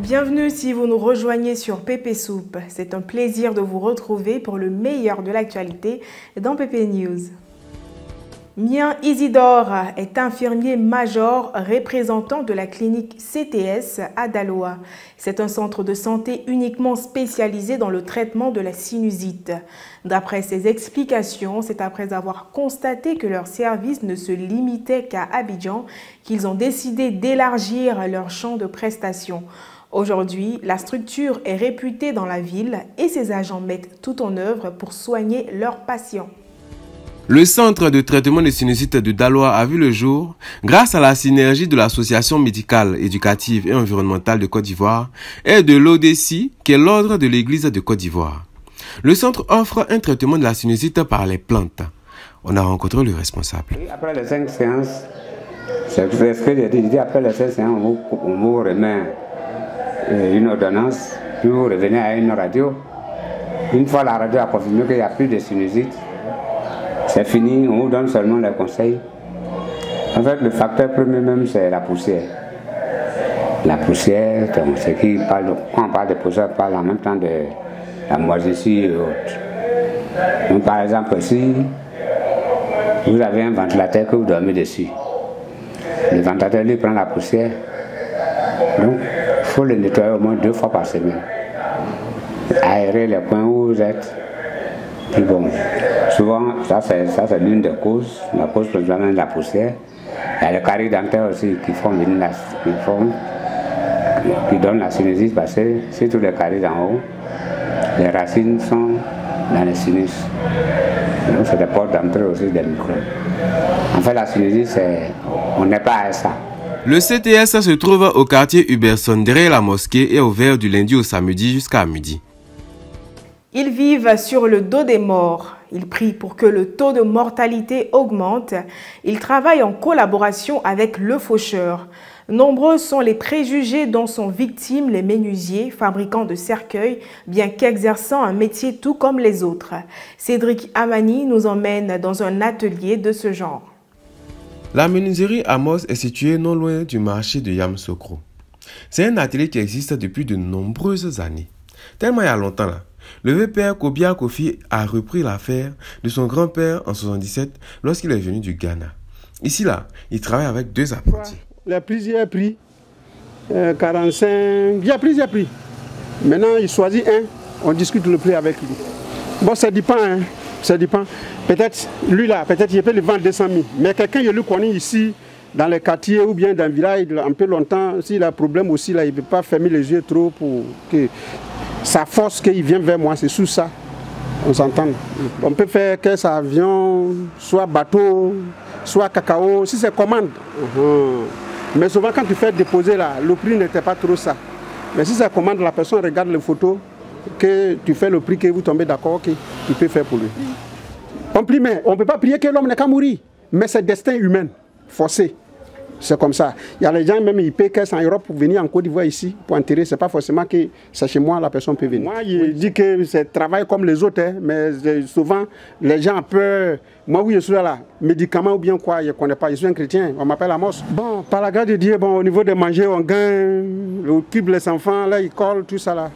Bienvenue si vous nous rejoignez sur Pépé Soup. C'est un plaisir de vous retrouver pour le meilleur de l'actualité dans Pépé News. Mien Isidore est infirmier major représentant de la clinique CTS à Daloa. C'est un centre de santé uniquement spécialisé dans le traitement de la sinusite. D'après ses explications, c'est après avoir constaté que leur service ne se limitait qu'à Abidjan qu'ils ont décidé d'élargir leur champ de prestations. Aujourd'hui, la structure est réputée dans la ville et ses agents mettent tout en œuvre pour soigner leurs patients. Le centre de traitement des sinusites de Daloa a vu le jour grâce à la synergie de l'association médicale, éducative et environnementale de Côte d'Ivoire et de l'ODC, qui est l'ordre de l'église de Côte d'Ivoire. Le centre offre un traitement de la sinusite par les plantes. On a rencontré le responsable. Après les 5 séances, c'est ce que j'ai dit, après les 5 séances, on vous remet une ordonnance, puis vous revenez à une radio. Une fois la radio a confirmé qu'il n'y a plus de sinusite, c'est fini, on vous donne seulement les conseils. En fait, le facteur premier même, c'est la poussière. La poussière, c'est qui parle, quand on parle de poussière, on parle en même temps de la moisissure et autres. Donc, par exemple, si vous avez un ventilateur que vous dormez dessus, le ventilateur lui prend la poussière, donc il faut le nettoyer au moins 2 fois par semaine. Aérer les coins où vous êtes. Puis bon, souvent, ça c'est l'une des causes, la cause principalement de la poussière. Il y a les caries dentaires aussi qui donnent la sinusite parce que si tous les caries d'en haut, les racines sont dans les sinus. Donc c'est des portes d'entrée aussi des microbes. En fait, la sinusite, on n'est pas à ça. Le CTS se trouve au quartier Huberson, derrière la mosquée et ouvert du lundi au samedi jusqu'à midi. Ils vivent sur le dos des morts. Ils prient pour que le taux de mortalité augmente. Ils travaillent en collaboration avec le faucheur. Nombreux sont les préjugés dont sont victimes les menuisiers, fabricants de cercueils, bien qu'exerçant un métier tout comme les autres. Cédric Amani nous emmène dans un atelier de ce genre. La menuiserie Amos est située non loin du marché de Yamsokro. C'est un atelier qui existe depuis de nombreuses années. Tellement il y a longtemps là. Le vieux père Kobia Kofi a repris l'affaire de son grand-père en 1977 lorsqu'il est venu du Ghana. Ici là, il travaille avec 2 apprentis. Il y a plusieurs prix, 45, il y a plusieurs prix. Maintenant, il choisit un, on discute le prix avec lui. Bon, ça dépend, hein, ça dépend. Peut-être, lui là, peut-être il peut le vendre 200 000. Mais quelqu'un, il le connaît ici, dans les quartiers ou bien dans le village, un peu longtemps, s'il a un problème aussi, là, il ne peut pas fermer les yeux trop pour que sa force qu'il vient vers moi, c'est sous ça. On s'entend. On peut faire que ça avion, soit bateau, soit cacao, si c'est commande. Mais souvent quand tu fais déposer là, le prix n'était pas trop ça. Mais si c'est commande, la personne regarde les photos, que tu fais le prix, que vous tombez d'accord, ok, tu peux faire pour lui. On prie, mais on ne peut pas prier que l'homme n'est qu'à mourir. Mais c'est destin humain, forcé. C'est comme ça. Il y a les gens, même ils payent 15 en Europe pour venir en Côte d'Ivoire ici, pour enterrer. Ce n'est pas forcément que c'est chez moi, la personne peut venir. Moi, je dis que c'est travail comme les autres, hein, mais souvent, les gens ont peur. Moi, oui, je suis là, médicaments ou bien quoi, je ne connais pas. Je suis un chrétien, on m'appelle Amos. Bon, par la grâce de Dieu, bon, au niveau de manger, on gagne, on occupe les enfants, là, ils collent, tout ça là.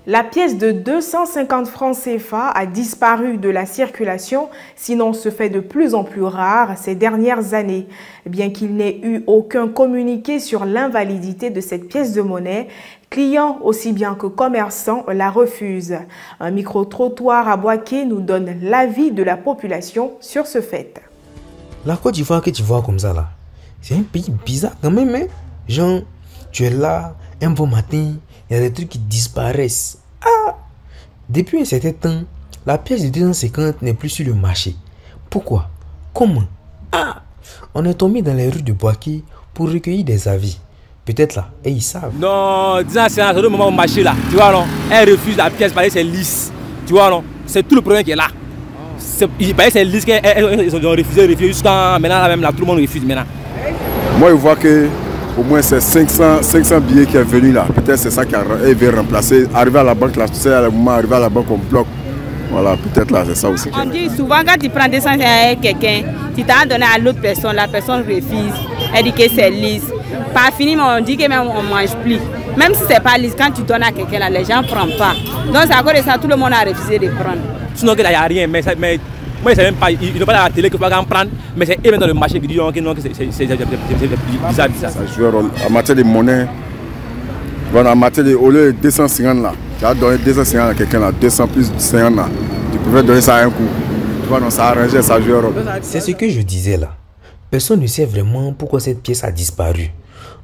La pièce de 250 francs CFA a disparu de la circulation, sinon se fait de plus en plus rare ces dernières années. Bien qu'il n'ait eu aucun communiqué sur l'invalidité de cette pièce de monnaie, clients aussi bien que commerçants la refusent. Un micro-trottoir à Boaké nous donne l'avis de la population sur ce fait. La Côte d'Ivoire que tu vois comme ça là, c'est un pays bizarre quand même, hein? Genre, tu es là, un bon matin, il y a des trucs qui disparaissent. Ah! Depuis un certain temps, la pièce de 250 n'est plus sur le marché. Pourquoi? Comment? Ah! On est tombé dans les rues de Boaké pour recueillir des avis. Peut-être là, et ils savent. Non, disons c'est à ce moment au marché là. Tu vois non? Elle refuse la pièce parce que c'est lisse. Tu vois non? C'est tout le problème qui est là. Il paraît que c'est lisse qu'ils ont refusé jusqu'à maintenant là même là, tout le monde refuse maintenant. Moi je vois que au moins c'est 500 billets qui est venu là. Peut-être c'est ça qui veut remplacer. Arriver à la banque là, tu sais, à le moment arriver à la banque on bloque. Voilà, peut-être là, c'est ça aussi. On dit souvent quand tu prends 200 avec quelqu'un, tu t'as donné à l'autre personne, la personne refuse. Elle dit que c'est lisse. Par fini, on dit que même on ne mange plus. Même si c'est pas lisse, quand tu donnes à quelqu'un là, les gens ne prennent pas. Donc c'est à cause de ça, tout le monde a refusé de prendre. Sinon, il n'y a rien, mais moi, je ne sais même pas, ils n'ont pas la télé que pas prendre, mais c'est eux dans le marché qui disent que non, que c'est bizarre. Ça joue un rôle. En matière de monnaie, en matière de, au lieu de 250 là, tu as donné 250 à quelqu'un là, 200 plus 50 là, tu pouvais donner ça à un coup. Tu vois, non, ça a arrangé, ça joue un rôle. C'est ce que je disais là. Personne ne sait vraiment pourquoi cette pièce a disparu.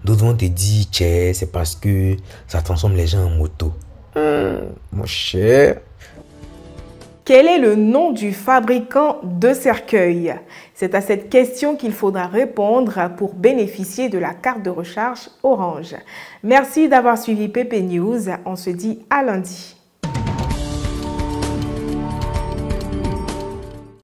D'autres vont te dire, tchè, c'est parce que ça transforme les gens en moto. Mon cher. Quel est le nom du fabricant de cercueils? C'est à cette question qu'il faudra répondre pour bénéficier de la carte de recharge Orange. Merci d'avoir suivi PP News. On se dit à lundi.